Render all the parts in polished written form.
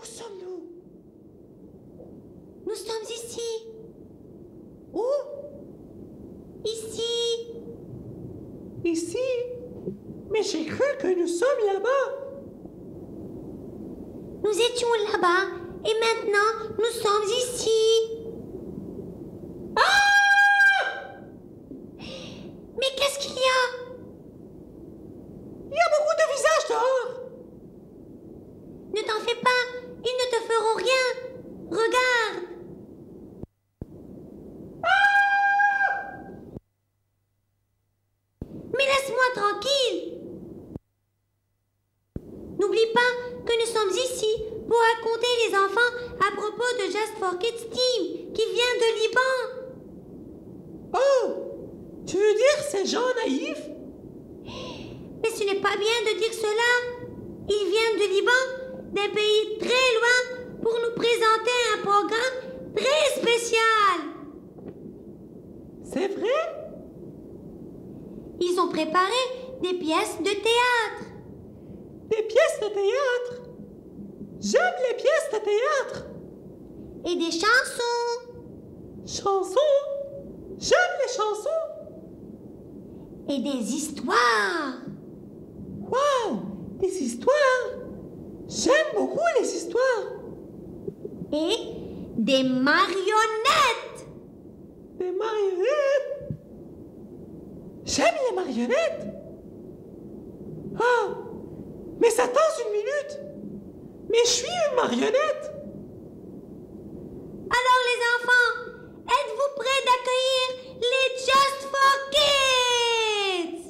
Où sommes-nous? Nous sommes ici. Où? Ici. Ici? Mais j'ai cru que nous sommes là-bas. Nous étions là-bas et maintenant nous sommes ici. Ah! Mais qu'est-ce qu'il y a? Il y a beaucoup de visages dehors. Ne t'en fais pas, ils ne te feront rien. Regarde. Mais laisse-moi tranquille. N'oublie pas que nous sommes ici pour raconter les enfants à propos de Just for Kids Team qui vient de Liban. Oh! Tu veux dire ces gens naïfs? Mais ce n'est pas bien de dire cela. Ils viennent de Liban, d'un pays très loin, pour nous présenter un programme très spécial. C'est vrai? Ils ont préparé des pièces de théâtre. Des pièces de théâtre? J'aime les pièces de théâtre. Et des chansons. Chansons? J'aime les chansons. Et des histoires. Wow! Des histoires. J'aime beaucoup les histoires. Et des marionnettes. Des marionnettes. J'aime les marionnettes. Oh! Mais attends une minute. Mais je suis une marionnette. Alors les enfants, êtes-vous prêts d'accueillir les Just for Kids?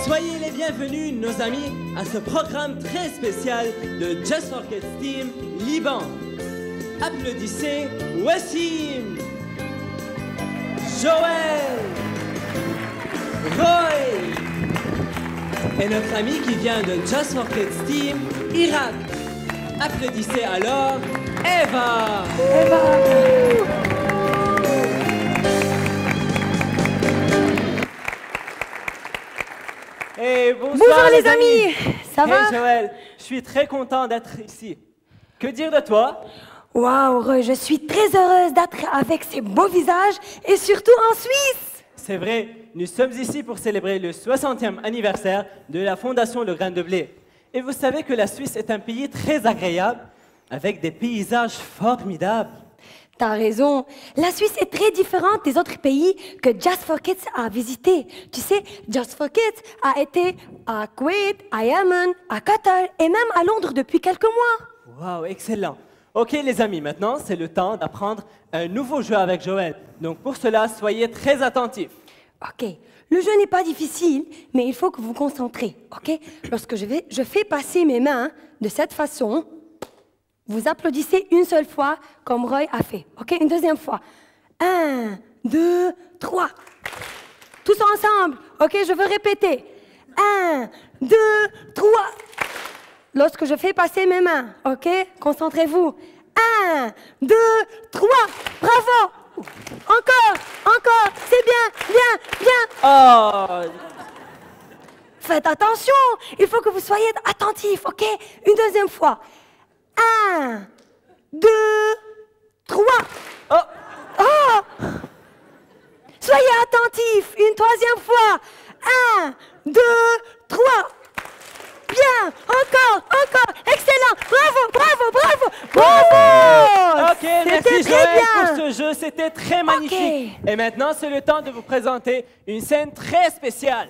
Soyez les bienvenus, nos amis, à ce programme très spécial de Just for Kids Team Liban. Applaudissez Wassim, Joël, Roy et notre ami qui vient de Just for Kids Team Irak. Applaudissez alors Eva. Hey, bonsoir, Bonjour les amis, ça va? Hey Joël, je suis très content d'être ici. Que dire de toi? Waouh, Roy, je suis très heureuse d'être avec ces beaux visages et surtout en Suisse. C'est vrai, nous sommes ici pour célébrer le 60e anniversaire de la fondation Le Grain de Blé. Et vous savez que la Suisse est un pays très agréable, avec des paysages formidables. T'as raison, la Suisse est très différente des autres pays que Just for Kids a visité. Tu sais, Just for Kids a été à Koweït, à Yémen, à Qatar et même à Londres depuis quelques mois. Waouh, excellent. Ok les amis, maintenant c'est le temps d'apprendre un nouveau jeu avec Joël. Donc pour cela, soyez très attentifs. Ok, le jeu n'est pas difficile, mais il faut que vous vous concentrez, ok? Lorsque je fais passer mes mains de cette façon, vous applaudissez une seule fois, comme Roy a fait, ok? Une deuxième fois. 1, 2, 3. Tous ensemble, ok? Je veux répéter. 1, 2, 3. Lorsque je fais passer mes mains, ok? Concentrez-vous. 1, 2, 3. Bravo! Encore, c'est bien. Oh, Faites attention, il faut que vous soyez attentifs, ok? Une deuxième fois. 1, 2, 3. oh, Oh! Soyez attentifs, une troisième fois. 1, 2, 3. Bien, encore, excellent, bravo! ok, merci C'était très Joël bien. pour ce jeu, c'était très magnifique. Ok. Et maintenant c'est le temps de vous présenter une scène très spéciale.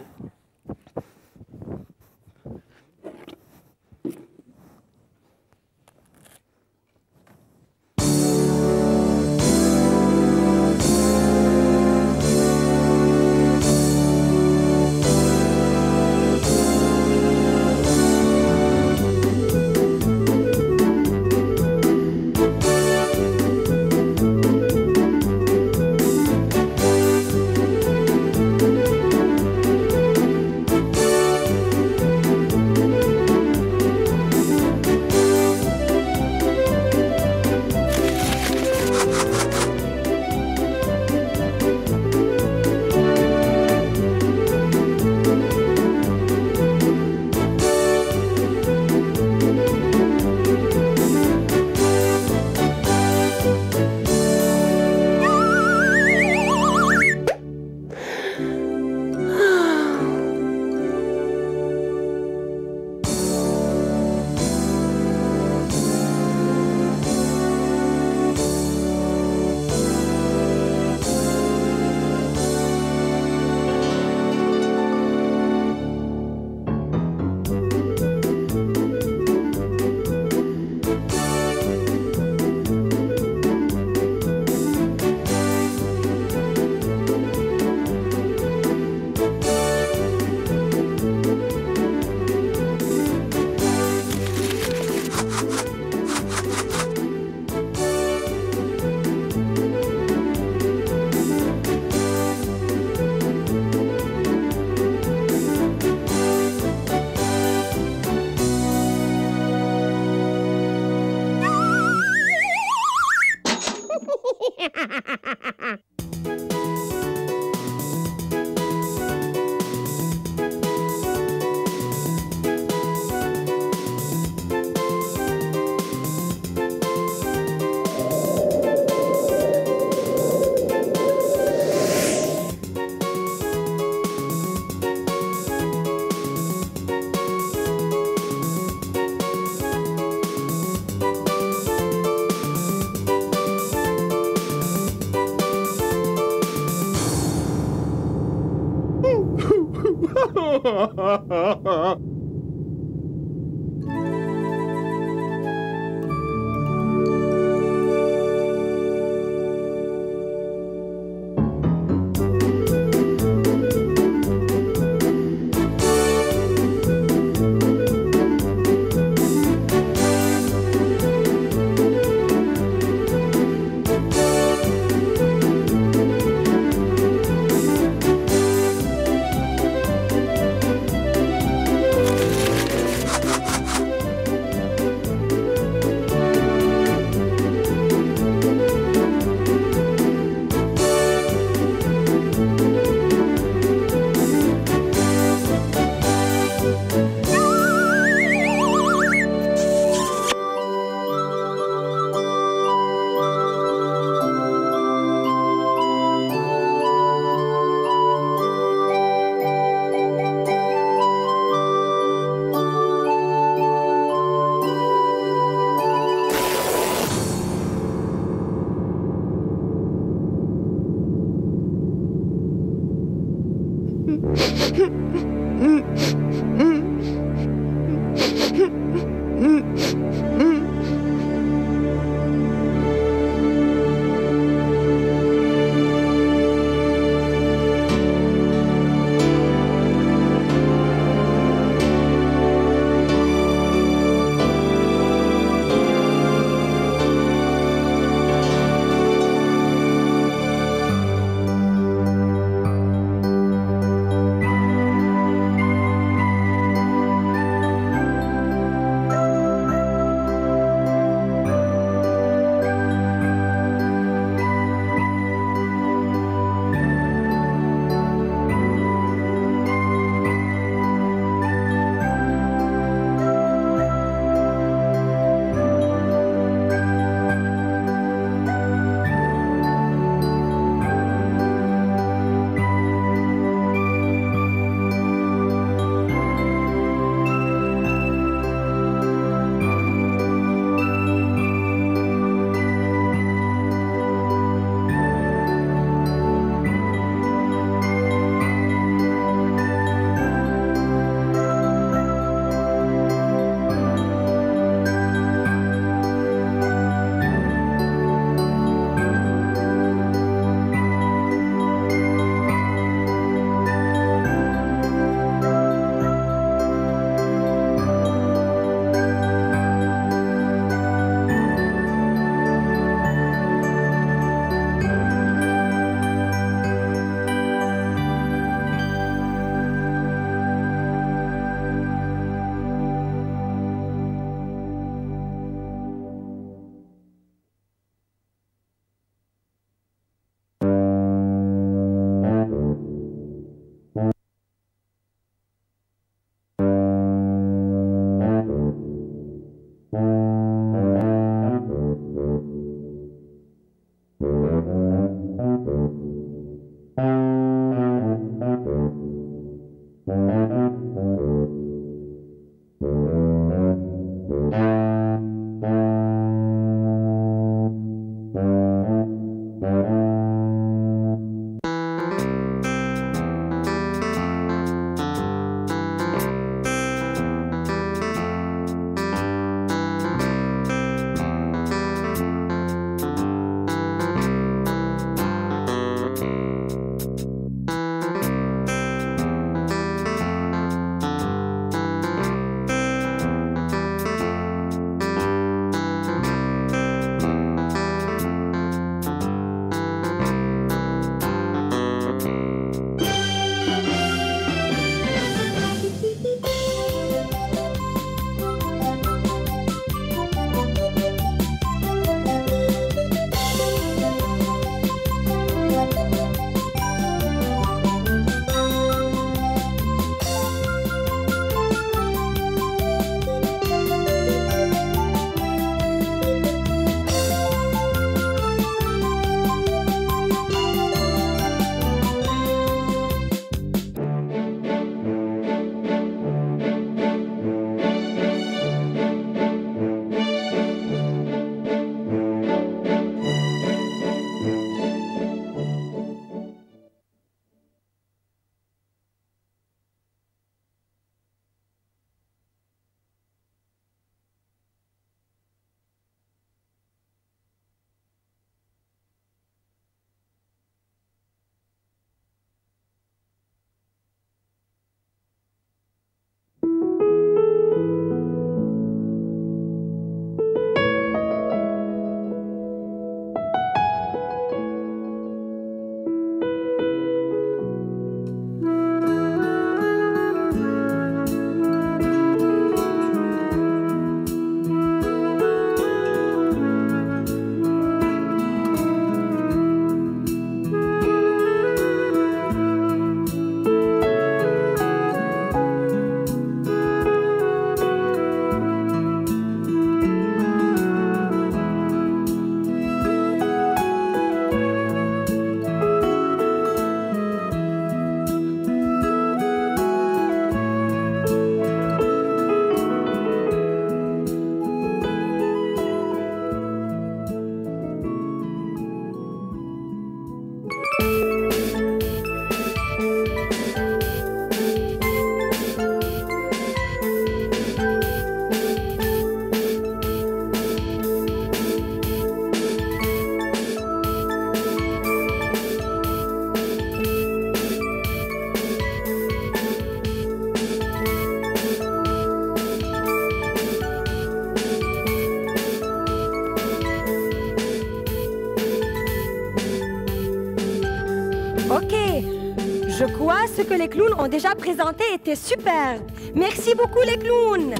ce que les clowns ont déjà présenté était super. Merci beaucoup les clowns.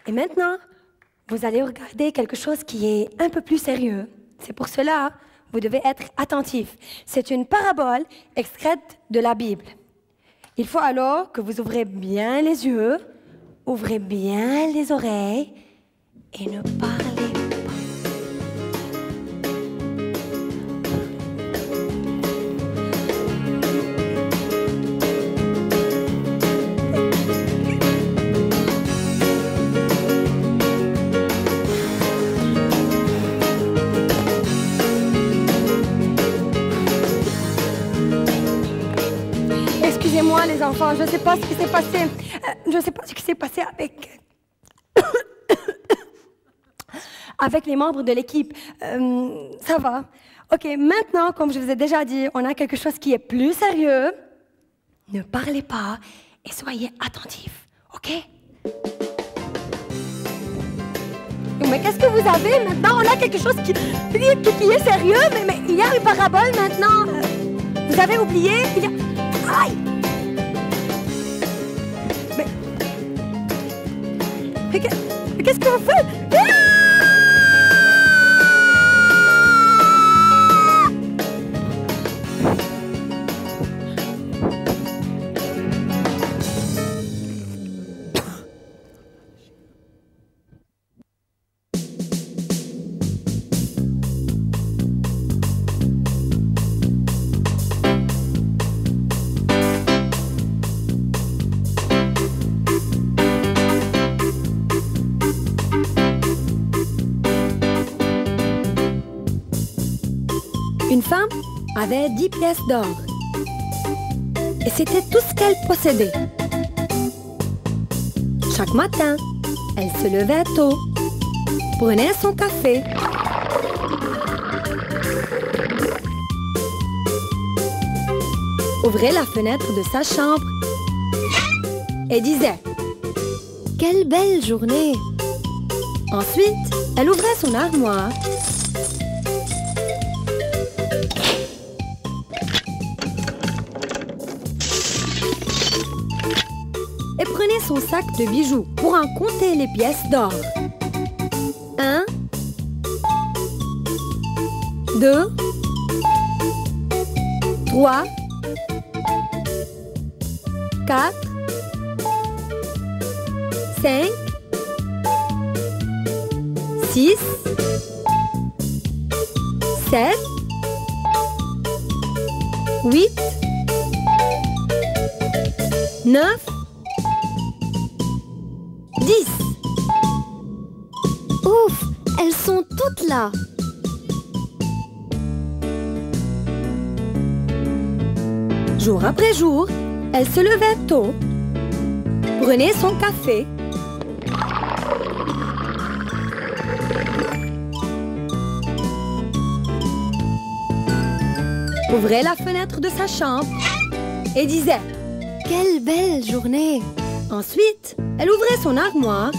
Et maintenant, vous allez regarder quelque chose qui est un peu plus sérieux. C'est pour cela, vous devez être attentif. C'est une parabole extraite de la Bible. Il faut alors que vous ouvrez bien les yeux, ouvrez bien les oreilles et ne parlez pas. Excusez-moi les enfants, je ne sais pas ce qui s'est passé. Je ne sais pas ce qui s'est passé avec... avec les membres de l'équipe. Ça va. OK, maintenant, comme je vous ai déjà dit, on a quelque chose qui est plus sérieux. Ne parlez pas et soyez attentifs. OK? Mais qu'est-ce que vous avez maintenant? On a quelque chose qui est sérieux, mais il y a une parabole maintenant. Vous avez oublié? Il y a... Aïe! Mais qu'est-ce que vous faites? Une femme avait 10 pièces d'or. Et c'était tout ce qu'elle possédait. Chaque matin, elle se levait tôt, prenait son café, ouvrait la fenêtre de sa chambre et disait « Quelle belle journée !» Ensuite, elle ouvrait son armoire et prenait son sac de bijoux pour en compter les pièces d'or. 1, 2, 3, 4, 5, 6, 7, 8, 9, 10. Ouf, elles sont toutes là. Jour après jour, elle se levait tôt, prenait son café, ouvrait la fenêtre de sa chambre et disait « Quelle belle journée !» Ensuite, elle ouvrait son armoire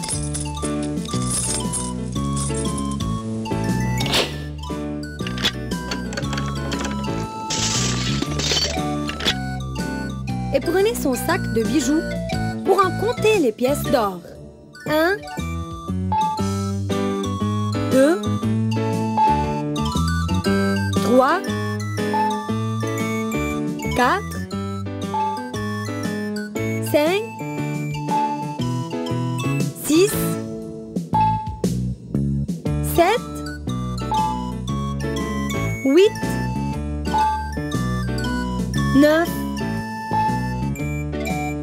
et prenait son sac de bijoux pour en compter les pièces d'or. 1, 2, 3, 4, 5, 6, 7, 8, 9,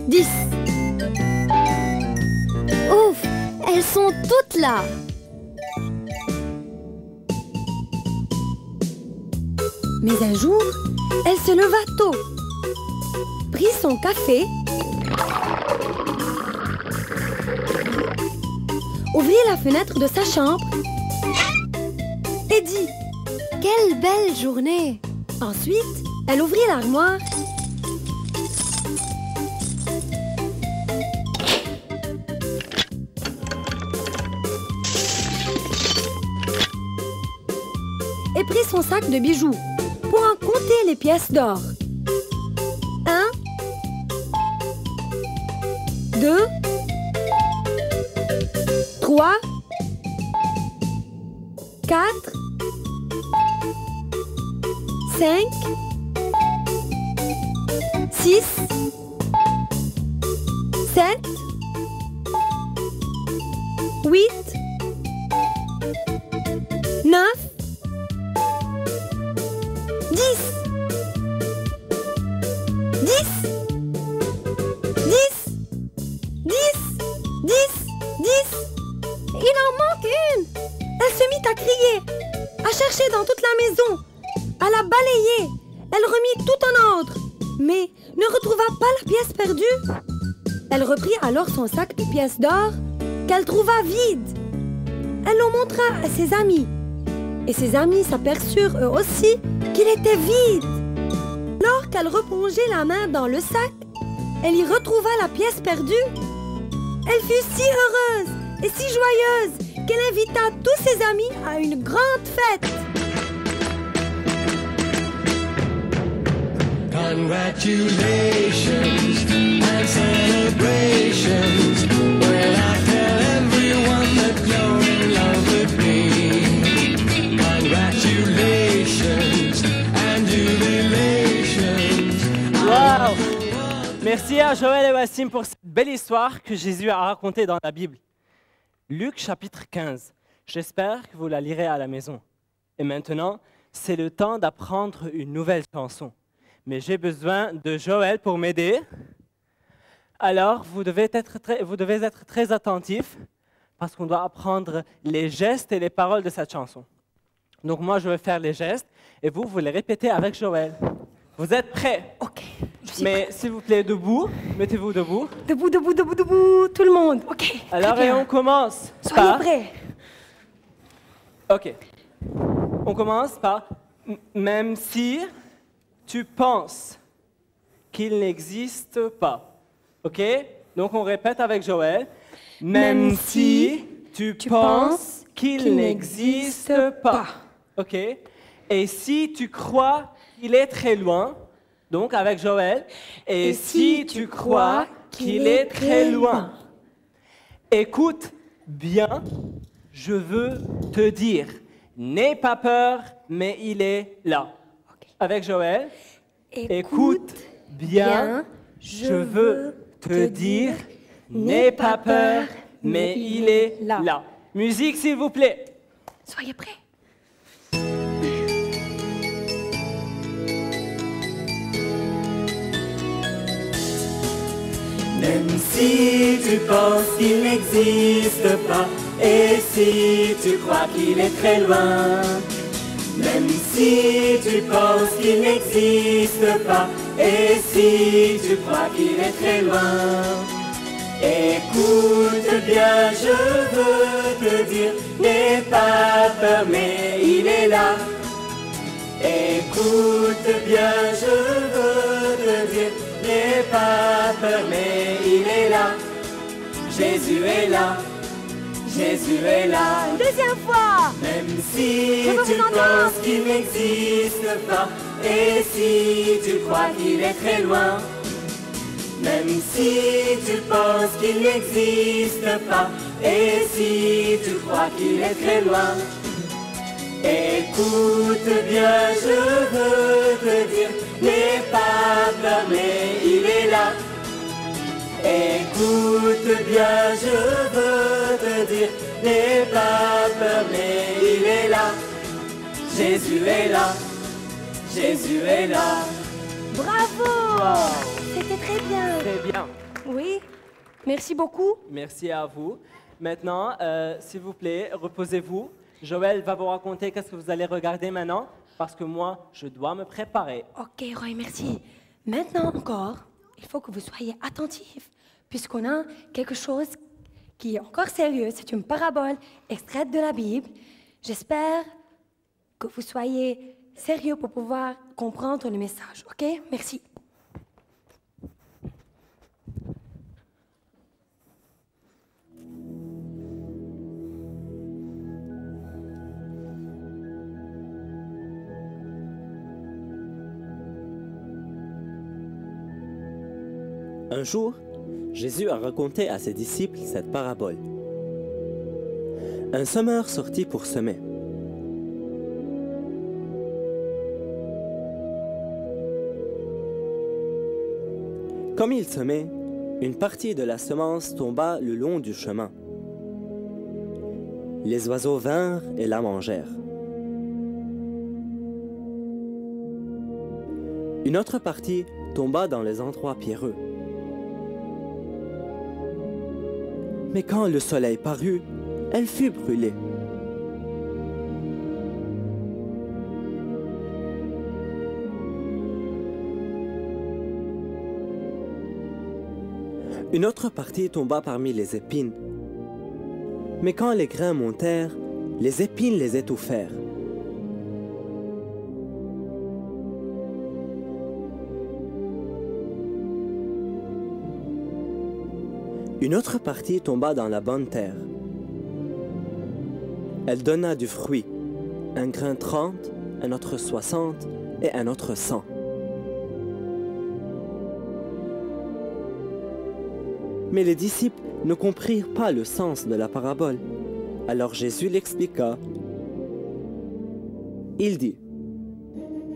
10. Ouf, elles sont toutes là. Mais un jour, elle se leva tôt, prit son café, ouvrit la fenêtre de sa chambre et dit « Quelle belle journée !» Ensuite, elle ouvrit l'armoire son sac de bijoux pour en compter les pièces d'or. 1, 2, 3, 4, 5, 6, 7, 8, 9, 10, 10. Il en manque une. Elle se mit à crier, à chercher dans toute la maison, à la balayer. Elle remit tout en ordre, mais ne retrouva pas la pièce perdue. Elle reprit alors son sac de pièces d'or qu'elle trouva vide. Elle le montra à ses amis. Et ses amis s'aperçurent eux aussi qu'il était vide. Alors qu'elle replongeait la main dans le sac, elle y retrouva la pièce perdue. Elle fut si heureuse et si joyeuse qu'elle invita tous ses amis à une grande fête. Congratulations and celebrations when I tell everyone that you're in love with me. Congratulations and jubilations. Wow! Merci à Joël et Wassim pour cette belle histoire que Jésus a racontée dans la Bible. Luc chapitre 15. J'espère que vous la lirez à la maison. Et maintenant, c'est le temps d'apprendre une nouvelle chanson. Mais j'ai besoin de Joël pour m'aider. Alors, vous devez être très attentifs parce qu'on doit apprendre les gestes et les paroles de cette chanson. Donc moi, je vais faire les gestes et vous les répétez avec Joël. Vous êtes prêts? Ok. Mais s'il vous plaît, debout. Mettez-vous debout. Debout, debout, debout, debout, tout le monde. Ok. Alors, très et bien. on commence Soyez par... prêts. Ok. On commence par même si tu penses qu'il n'existe pas. Ok? Donc on répète avec Joël. Même si tu penses qu'il n'existe pas. Ok? Et si tu crois qu'il est très loin, donc avec Joël. Et si tu crois qu'il est très loin. Écoute bien, je veux te dire. N'aie pas peur, mais il est là. Avec Joël, écoute bien, je veux te dire, n'aie pas peur, mais il est là. Musique, s'il vous plaît. Soyez prêts. Même si tu penses qu'il n'existe pas, et si tu crois qu'il est très loin, même si tu penses qu'il n'existe pas, et si tu crois qu'il est très loin, écoute bien, je veux te dire, n'aie pas peur, mais il est là. Écoute bien, je veux te dire, n'aie pas peur, mais il est là. Jésus est là. Jésus est là. Deuxième fois. Même si Je veux tu vous entendre. penses qu'il n'existe pas, et si tu crois qu'il est très loin, même si tu penses qu'il n'existe pas, et si tu crois qu'il est très loin, écoute bien, je veux te dire, n'aie pas peur, mais il est là. Écoute bien, je veux te dire, n'aie pas peur, mais il est là. Jésus est là. Jésus est là. Bravo. C'était très bien. Très bien. Oui. Merci beaucoup. Merci à vous. Maintenant, s'il vous plaît, reposez-vous. Joël va vous raconter qu'est-ce que vous allez regarder maintenant, parce que moi, je dois me préparer. Ok, Roy, merci. Maintenant encore, il faut que vous soyez attentifs, puisqu'on a quelque chose qui est encore sérieux. C'est une parabole extraite de la Bible. J'espère que vous soyez sérieux pour pouvoir comprendre le message. Ok? Merci. Un jour, Jésus a raconté à ses disciples cette parabole. Un semeur sortit pour semer. Comme il semait, une partie de la semence tomba le long du chemin. Les oiseaux vinrent et la mangèrent. Une autre partie tomba dans les endroits pierreux. Mais quand le soleil parut, elle fut brûlée. Une autre partie tomba parmi les épines. Mais quand les grains montèrent, les épines les étouffèrent. Une autre partie tomba dans la bonne terre. Elle donna du fruit, un grain 30, un autre 60 et un autre 100. Mais les disciples ne comprirent pas le sens de la parabole. Alors Jésus l'expliqua. Il dit,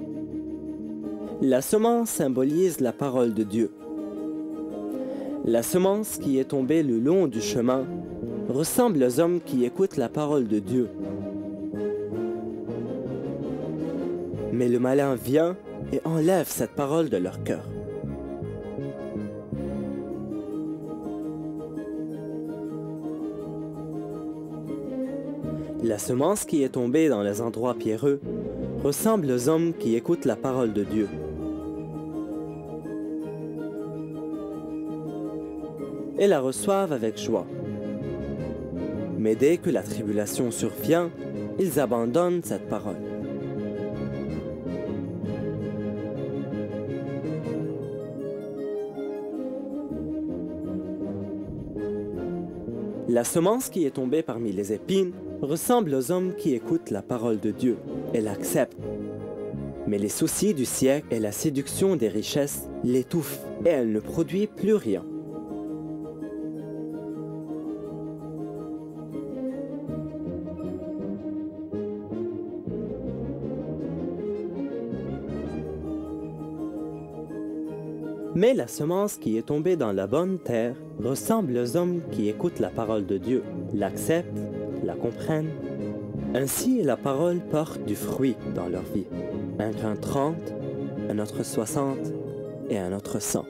« La semence symbolise la parole de Dieu. La semence qui est tombée le long du chemin ressemble aux hommes qui écoutent la parole de Dieu. Mais le malin vient et enlève cette parole de leur cœur. La semence qui est tombée dans les endroits pierreux ressemble aux hommes qui écoutent la parole de Dieu. Et la reçoivent avec joie. Mais dès que la tribulation survient, ils abandonnent cette parole. La semence qui est tombée parmi les épines ressemble aux hommes qui écoutent la parole de Dieu et l'acceptent. Mais les soucis du siècle et la séduction des richesses l'étouffent et elle ne produit plus rien. Mais la semence qui est tombée dans la bonne terre ressemble aux hommes qui écoutent la parole de Dieu, l'acceptent, la comprennent. Ainsi la parole porte du fruit dans leur vie. Un grain 30, un autre 60 et un autre 100.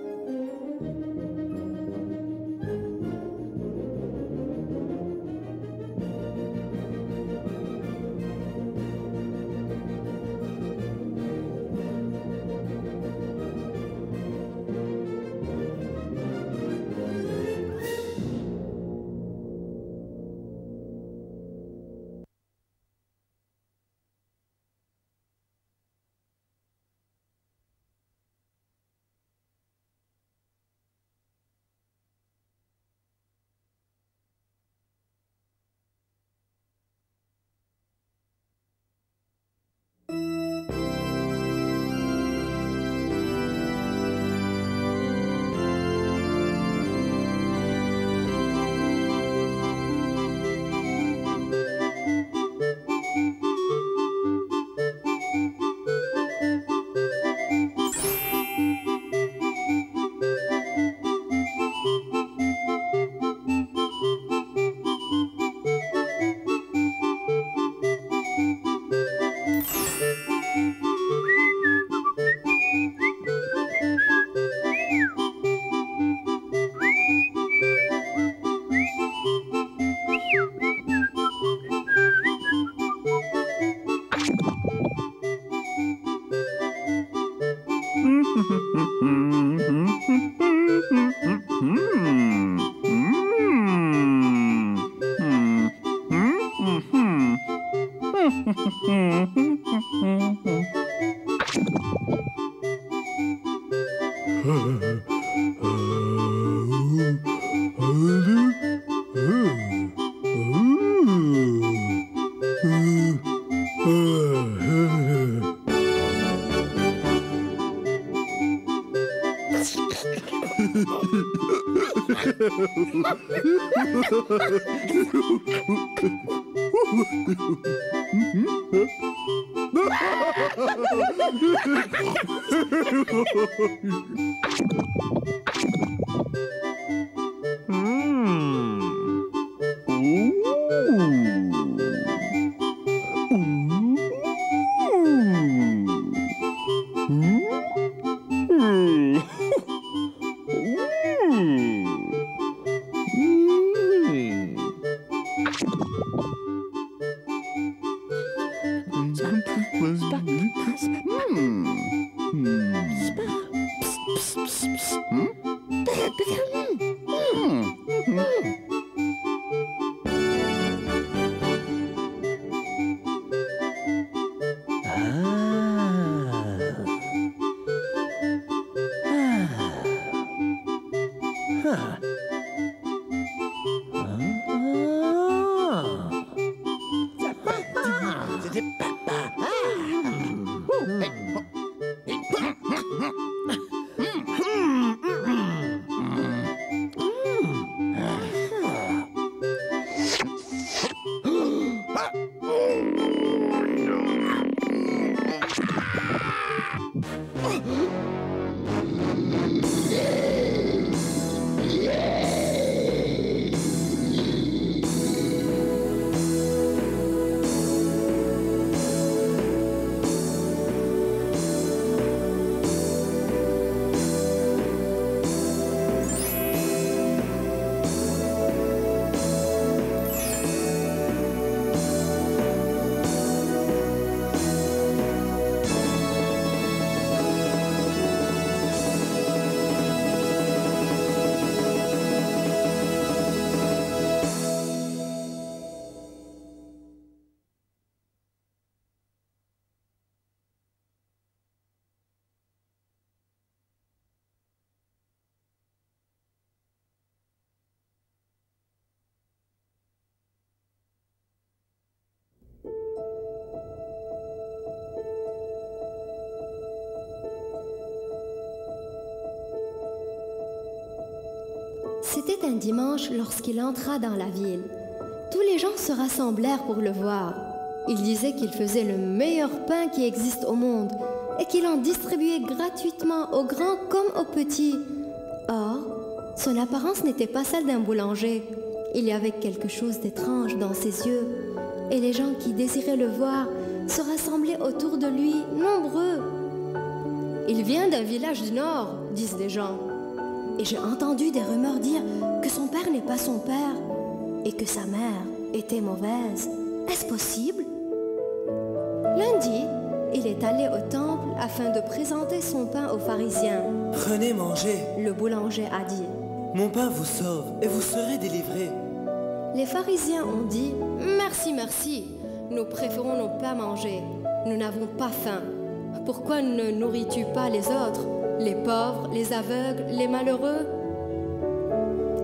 C'était un dimanche lorsqu'il entra dans la ville. Tous les gens se rassemblèrent pour le voir. Il disait qu'il faisait le meilleur pain qui existe au monde et qu'il en distribuait gratuitement aux grands comme aux petits. Or, son apparence n'était pas celle d'un boulanger. Il y avait quelque chose d'étrange dans ses yeux et les gens qui désiraient le voir se rassemblaient autour de lui, nombreux. « Il vient d'un village du Nord », disent les gens. Et j'ai entendu des rumeurs dire que son père n'est pas son père et que sa mère était mauvaise. Est-ce possible? Lundi, il est allé au temple afin de présenter son pain aux pharisiens. Prenez, mangez. Le boulanger a dit. Mon pain vous sauve et vous serez délivrés. Les pharisiens ont dit, merci, merci. Nous préférons nos pains manger. Nous n'avons pas faim. Pourquoi ne nourris-tu pas les autres? Les pauvres, les aveugles, les malheureux?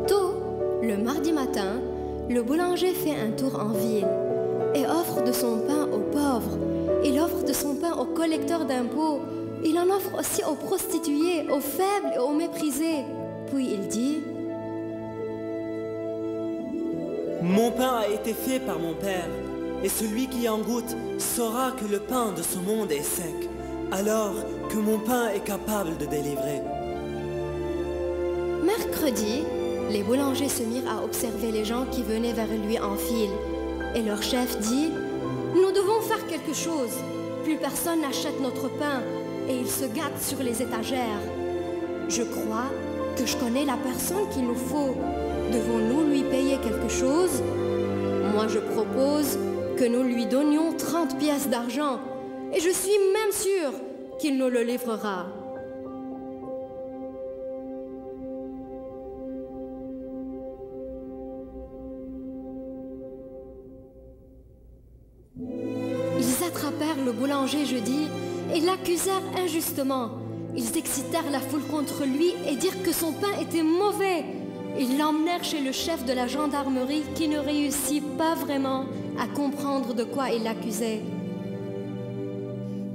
Tôt, le mardi matin, le boulanger fait un tour en ville et offre de son pain aux pauvres. Il offre de son pain aux collecteurs d'impôts. Il en offre aussi aux prostituées, aux faibles et aux méprisés. Puis il dit, mon pain a été fait par mon Père, et celui qui en goûte saura que le pain de ce monde est sec, alors que mon pain est capable de délivrer. Mercredi, les boulangers se mirent à observer les gens qui venaient vers lui en file. Et leur chef dit, nous devons faire quelque chose. Plus personne n'achète notre pain et il se gâte sur les étagères. Je crois que je connais la personne qu'il nous faut. Devons-nous lui payer quelque chose? Moi, je propose que nous lui donnions 30 pièces d'argent. Et je suis même sûre qu'il nous le livrera. Ils attrapèrent le boulanger jeudi et l'accusèrent injustement. Ils excitèrent la foule contre lui et dirent que son pain était mauvais. Ils l'emmenèrent chez le chef de la gendarmerie qui ne réussit pas vraiment à comprendre de quoi il l'accusait.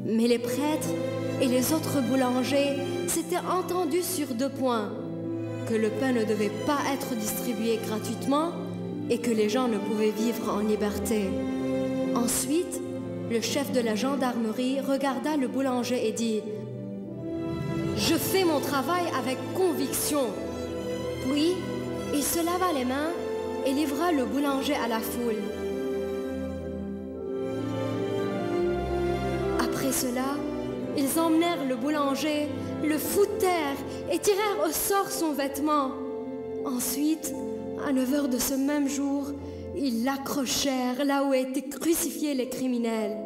Mais les prêtres et les autres boulangers s'étaient entendus sur 2 points. que le pain ne devait pas être distribué gratuitement et que les gens ne pouvaient vivre en liberté. Ensuite, le chef de la gendarmerie regarda le boulanger et dit « Je fais mon travail avec conviction ». Puis, il se lava les mains et livra le boulanger à la foule. Après cela, ils emmenèrent le boulanger, le foutèrent et tirèrent au sort son vêtement. Ensuite, à 9 heures de ce même jour, ils l'accrochèrent là où étaient crucifiés les criminels.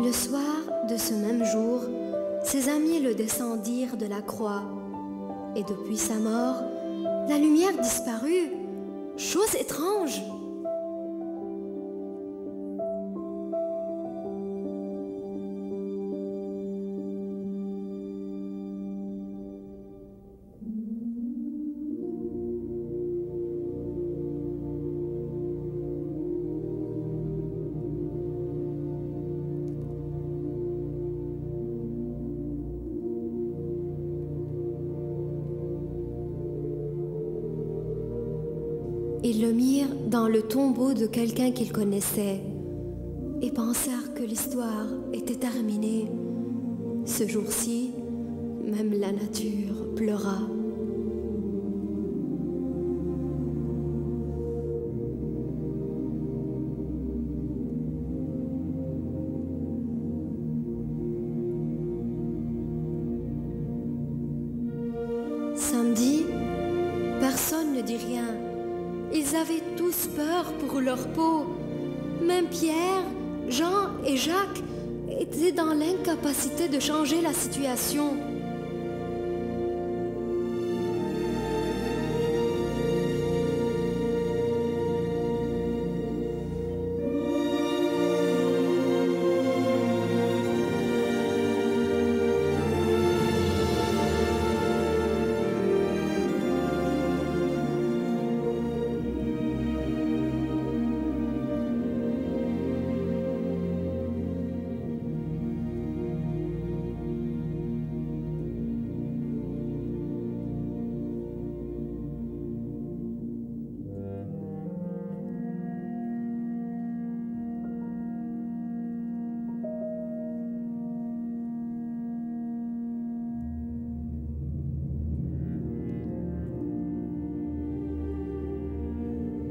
Le soir de ce même jour, ses amis le descendirent de la croix. Et depuis sa mort, la lumière disparut. Chose étrange! Ils le mirent dans le tombeau de quelqu'un qu'ils connaissaient et pensèrent que l'histoire était terminée. Ce jour-ci, même la nature pleura. Samedi, personne ne dit rien. Ils avaient tous peur pour leur peau. Même Pierre, Jean et Jacques étaient dans l'incapacité de changer la situation.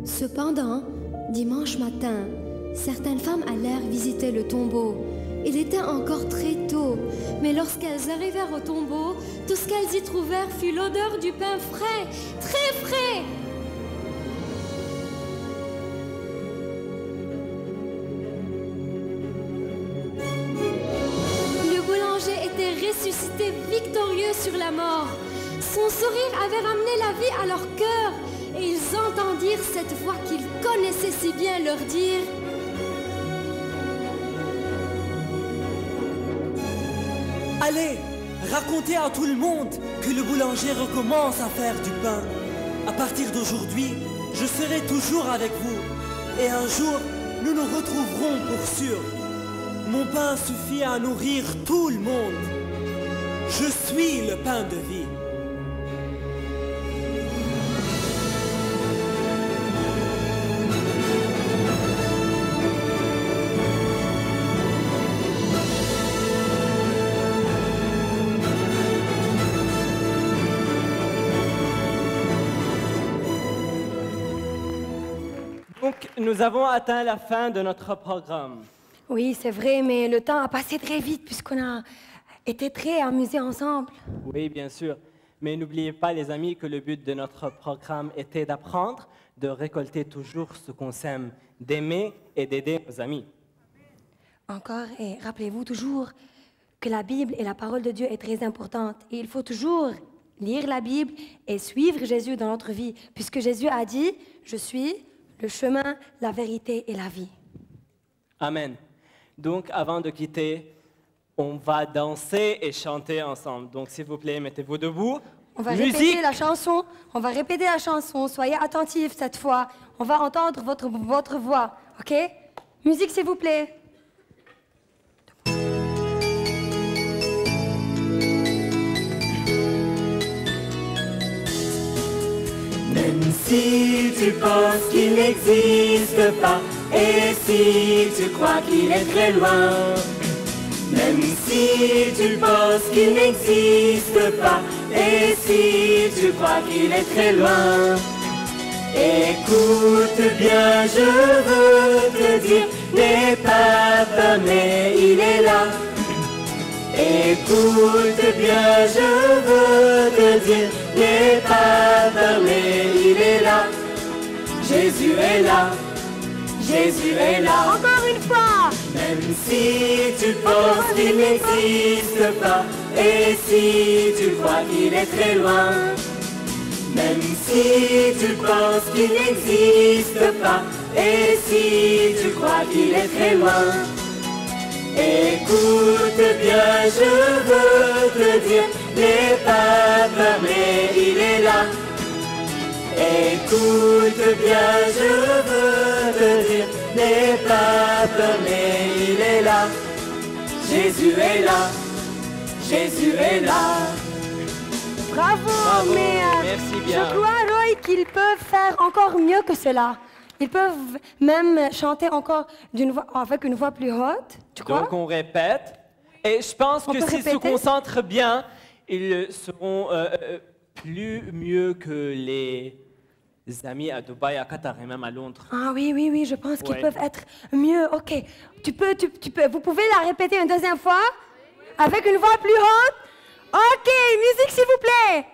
Cependant, dimanche matin, certaines femmes allèrent visiter le tombeau. Il était encore très tôt, mais lorsqu'elles arrivèrent au tombeau, tout ce qu'elles y trouvèrent fut l'odeur du pain frais, très frais. Le boulanger était ressuscité victorieux sur la mort. Son sourire avait ramené la vie à leur cœur. Et ils entendirent cette voix qu'ils connaissaient si bien leur dire « Allez, racontez à tout le monde que le boulanger recommence à faire du pain. À partir d'aujourd'hui, je serai toujours avec vous. Et un jour, nous nous retrouverons pour sûr. Mon pain suffit à nourrir tout le monde. Je suis le pain de vie. » Donc, nous avons atteint la fin de notre programme. Oui, c'est vrai, mais le temps a passé très vite puisqu'on a été très amusés ensemble. Oui, bien sûr. Mais n'oubliez pas, les amis, que le but de notre programme était d'apprendre, de récolter toujours ce qu'on sème, d'aimer et d'aider nos amis. Encore, et rappelez-vous toujours que la Bible et la parole de Dieu est très importante. Et il faut toujours lire la Bible et suivre Jésus dans notre vie, puisque Jésus a dit, « Je suis le chemin, la vérité et la vie. » Amen. Donc, avant de quitter, on va danser et chanter ensemble. Donc, s'il vous plaît, mettez-vous debout. On va Musique. répéter la chanson. On va répéter la chanson. Soyez attentifs cette fois. On va entendre votre voix. OK? Musique, s'il vous plaît. Même si tu penses qu'il n'existe pas, et si tu crois qu'il est très loin, même si tu penses qu'il n'existe pas, et si tu crois qu'il est très loin, écoute bien, je veux te dire, n'aie pas peur, mais il est là. Écoute bien, je veux te dire, n'aie pas peur, mais il est là. Jésus est là, Jésus est là. Encore une fois. Même si tu penses qu'il n'existe pas, et si tu crois qu'il est très loin, même si tu penses qu'il n'existe pas, et si tu crois qu'il est très loin, écoute bien, je veux te dire, n'aie pas peur, mais il est là. Écoute bien, je veux te dire, n'aie pas peur, mais il est là. Jésus est là, Jésus est là. Bravo, Bravo, mais merci bien. je crois, Roy, qu'ils peuvent faire encore mieux que cela. Ils peuvent même chanter encore avec une voix plus haute, tu crois? Donc, on répète. Et je pense On que peut s'ils se répéter? concentrent bien, ils seront plus mieux que les amis à Dubaï, à Qatar et même à Londres. Ah oui, oui, oui, je pense qu'ils Ouais. peuvent être mieux. OK. Vous pouvez la répéter une deuxième fois? Avec une voix plus haute? OK, musique s'il vous plaît.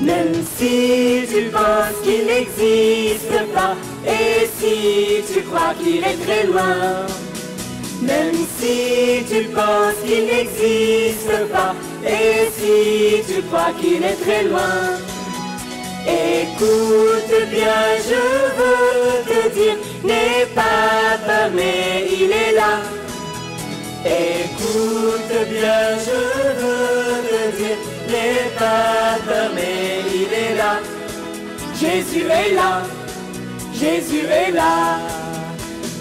Même si tu penses qu'il n'existe pas, et si tu crois qu'il est très loin, même si tu penses qu'il n'existe pas, et si tu crois qu'il est très loin, écoute bien, je veux te dire, n'aie pas peur, mais il est là. Écoute bien, je veux te dire, n'aie pas peur, mais il est là. Jésus est là, Jésus est là.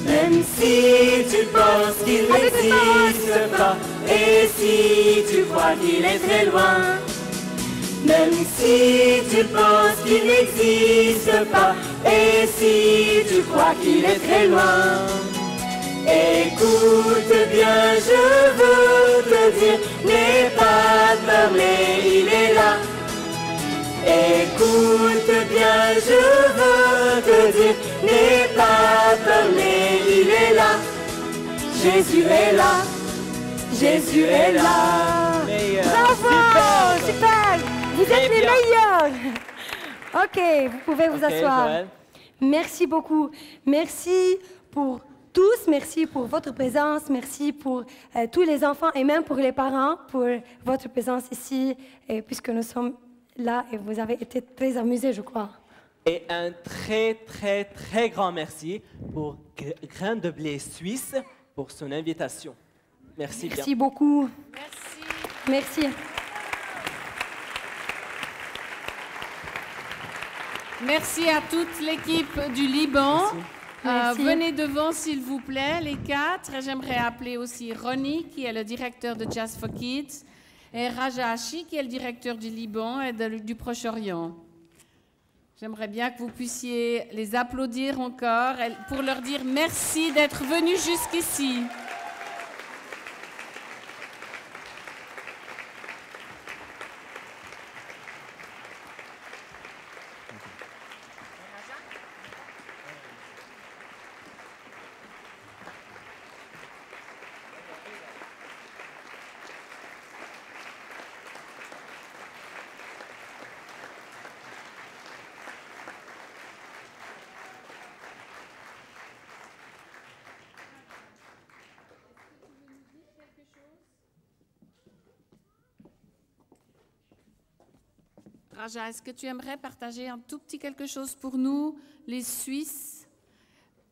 Même si tu penses qu'il n'existe pas, et si tu crois qu'il est très loin, même si tu penses qu'il n'existe pas, et si tu crois qu'il est très loin, écoute bien, je veux te dire, n'aie pas peur, mais il est là. Écoute bien, je veux te dire, n'aie pas peur, mais il est là. Jésus est là, Jésus est là. Meilleur. Bravo, super. Vous êtes Très les bien. meilleurs. OK, vous pouvez vous Ok, asseoir. Joël. Merci beaucoup. Merci pour tous. Merci pour votre présence. Merci pour tous les enfants et même pour les parents pour votre présence ici, et puisque nous sommes là et vous avez été très amusés, je crois. Et un très, très, très grand merci pour Grain de Blé Suisse pour son invitation. Merci bien. Merci beaucoup. Merci. Merci à toute l'équipe du Liban. Merci. Venez devant, s'il vous plaît, les quatre. Et j'aimerais appeler aussi Ronnie, qui est le directeur de Jazz for Kids, et Raja Hachi, qui est le directeur du Liban et du Proche-Orient. J'aimerais bien que vous puissiez les applaudir encore pour leur dire merci d'être venus jusqu'ici. Raja, est-ce que tu aimerais partager un tout petit quelque chose pour nous, les Suisses,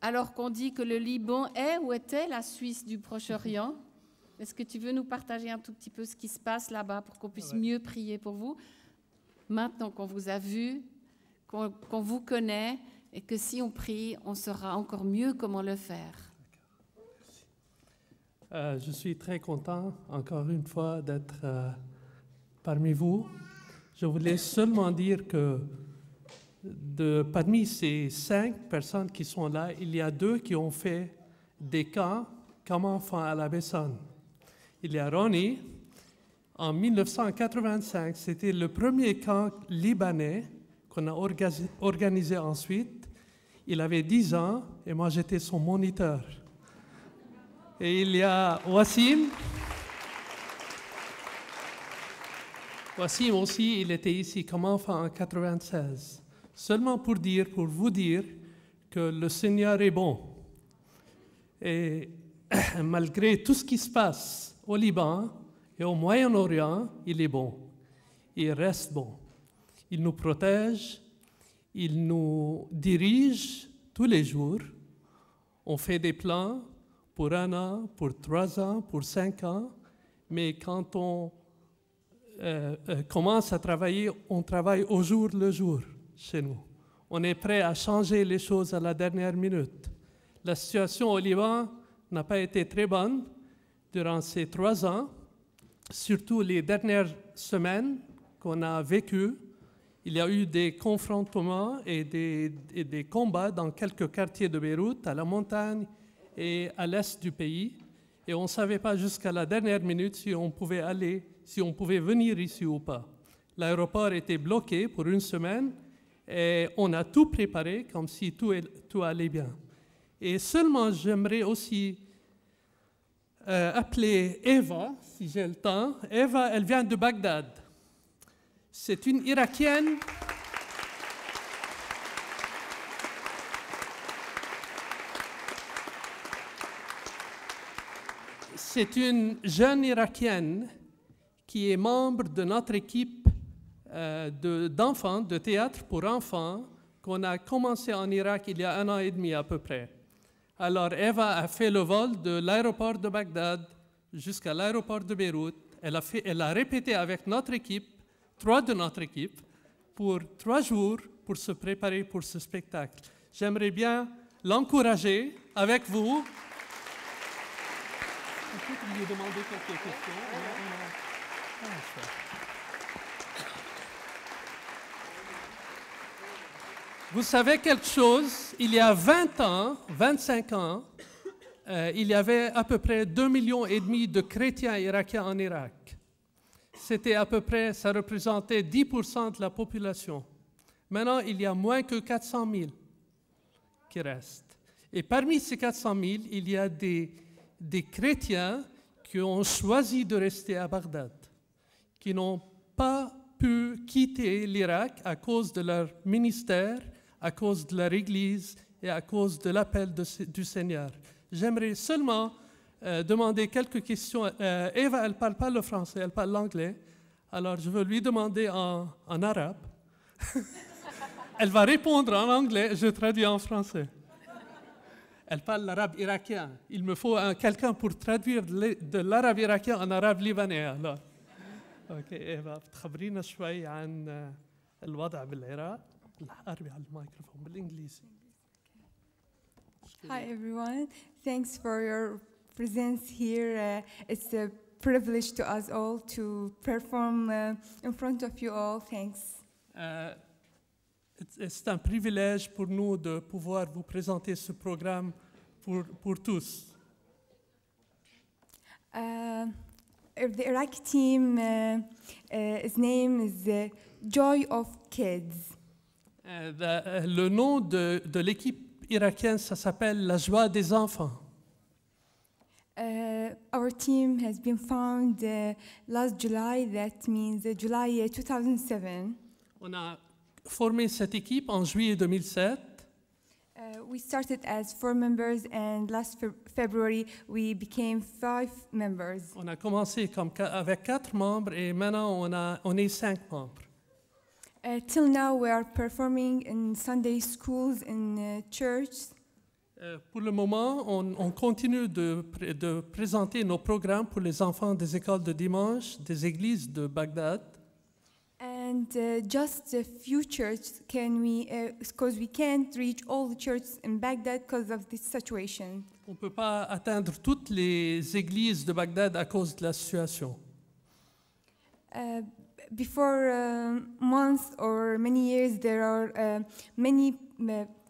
alors qu'on dit que le Liban est ou était la Suisse du Proche-Orient? Est-ce que tu veux nous partager un tout petit peu ce qui se passe là-bas pour qu'on puisse mieux prier pour vous? Maintenant qu'on vous a vu, qu'on vous connaît, et que si on prie, on saura encore mieux comment le faire. Je suis très content, encore une fois, d'être parmi vous. Je voulais seulement dire que parmi ces 5 personnes qui sont là, il y a 2 qui ont fait des camps comme enfants à la Bessonne. Il y a Ronnie, en 1985, c'était le premier camp libanais qu'on a organisé ensuite. Il avait 10 ans et moi j'étais son moniteur. Et il y a Wassim. Wassim aussi, il était ici comme enfant en 1996. Seulement pour vous dire que le Seigneur est bon. Et malgré tout ce qui se passe au Liban et au Moyen-Orient, il est bon. Il reste bon. Il nous protège, il nous dirige tous les jours. On fait des plans pour 1 an, pour 3 ans, pour 5 ans, mais quand on commence à travailler, on travaille au jour le jour chez nous. On est prêt à changer les choses à la dernière minute. La situation au Liban n'a pas été très bonne durant ces 3 ans, surtout les dernières semaines qu'on a vécues. Il y a eu des confrontements et des combats dans quelques quartiers de Beyrouth, à la montagne et à l'est du pays. Et on ne savait pas jusqu'à la dernière minute si on pouvait venir ici ou pas. L'aéroport était bloqué pour 1 semaine et on a tout préparé comme si tout allait bien. Et seulement, j'aimerais aussi appeler Eva, si j'ai le temps. Eva, elle vient de Bagdad. C'est une Irakienne. C'est une jeune Irakienne qui est membre de notre équipe d'enfants, de théâtre pour enfants, qu'on a commencé en Irak il y a 1 an et demi à peu près. Alors Eva a fait le vol de l'aéroport de Bagdad jusqu'à l'aéroport de Beyrouth. Elle a répété avec notre équipe, 3 de notre équipe, pour 3 jours pour se préparer pour ce spectacle. J'aimerais bien l'encourager avec vous. Peut-être lui demander quelques questions. Vous savez quelque chose? Il y a 20 ans, 25 ans, il y avait à peu près 2,5 millions de chrétiens irakiens en Irak. C'était à peu près, ça représentait 10% de la population. Maintenant, il y a moins que 400 000 qui restent. Et parmi ces 400 000, il y a des chrétiens qui ont choisi de rester à Bagdad, qui n'ont pas pu quitter l'Irak à cause de leur ministère, à cause de leur église et à cause de l'appel du Seigneur. J'aimerais seulement demander quelques questions. Eva, elle ne parle pas le français, elle parle l'anglais. Alors, je veux lui demander en arabe. Elle va répondre en anglais, je traduis en français. Elle parle l'arabe irakien. Il me faut quelqu'un pour traduire de l'arabe irakien en arabe libanais. Alors. اوكي ايفا بتخبرينا شوي عن الوضع بالعراق. قربي على الميكروفون بالانجليزي. Hi everyone. Thanks for your presence here. It's a privilege to us all to perform in front of you all. Thanks. C'est un privilège pour nous de pouvoir vous présenter ce programme pour tous. The Iraqi team, his name is Joy of Kids. Le nom de l'équipe irakienne, ça s'appelle La Joie des Enfants. Our team has been found last July, that means July 2007. On a formé cette équipe en juillet 2007. We started as 4 members and last February we became 5 members. On a commencé avec 4 membres et maintenant on est 5 membres. Till now, we are performing in Sunday schools, in church. Pour le moment, on continue de présenter nos programmes pour les enfants des écoles de dimanche, des églises de Bagdad. And just a few churches because we can't reach all the churches in Baghdad because of this situation. On ne peut pas atteindre toutes les églises de Bagdad à cause de la situation. Before months or many years, there are many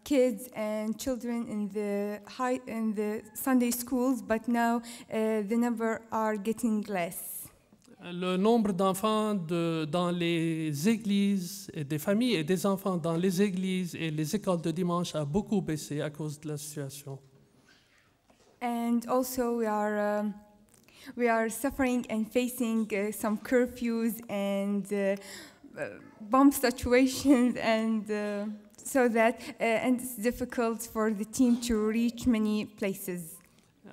kids and children in the Sunday schools, but now the number are getting less. Le nombre d'enfants dans les églises, et des familles et des enfants dans les églises et les écoles de dimanche a beaucoup baissé à cause de la situation. And also we are suffering and facing some curfews and bomb situations, and so that and it's difficult for the team to reach many places.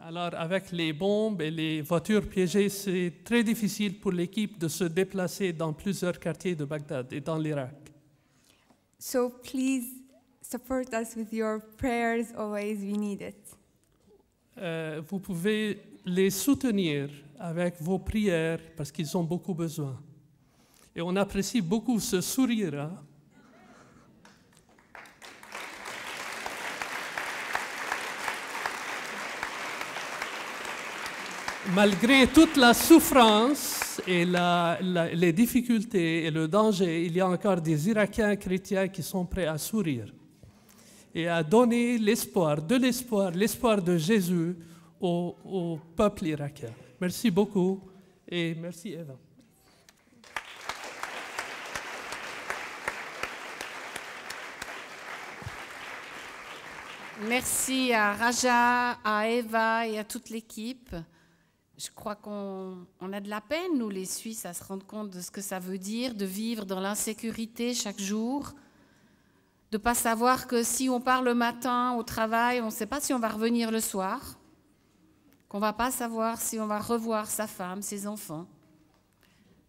Alors, avec les bombes et les voitures piégées, c'est très difficile pour l'équipe de se déplacer dans plusieurs quartiers de Bagdad et dans l'Irak. So please support us with your prayers always, we need it. Vous pouvez les soutenir avec vos prières parce qu'ils ont beaucoup besoin. Et on apprécie beaucoup ce sourire. Hein? Malgré toute la souffrance et les difficultés et le danger, il y a encore des Irakiens chrétiens qui sont prêts à sourire et à donner l'espoir de Jésus au peuple irakien. Merci beaucoup et merci Eva. Merci à Raja, à Eva et à toute l'équipe. Je crois qu'on a de la peine, nous les Suisses, à se rendre compte de ce que ça veut dire de vivre dans l'insécurité chaque jour, de ne pas savoir que si on part le matin au travail, on ne sait pas si on va revenir le soir, qu'on ne va pas savoir si on va revoir sa femme, ses enfants.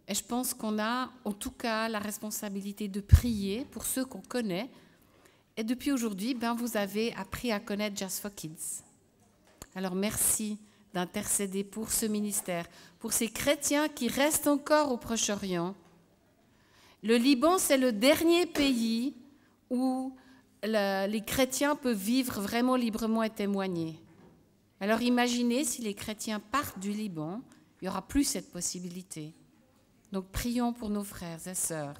Et je pense qu'on a en tout cas la responsabilité de prier pour ceux qu'on connaît. Et depuis aujourd'hui, vous avez appris à connaître Just for Kids. Alors merci d'intercéder pour ce ministère, pour ces chrétiens qui restent encore au Proche-Orient. Le Liban, c'est le dernier pays où les chrétiens peuvent vivre vraiment librement et témoigner. Alors imaginez si les chrétiens partent du Liban, il n'y aura plus cette possibilité. Donc prions pour nos frères et sœurs.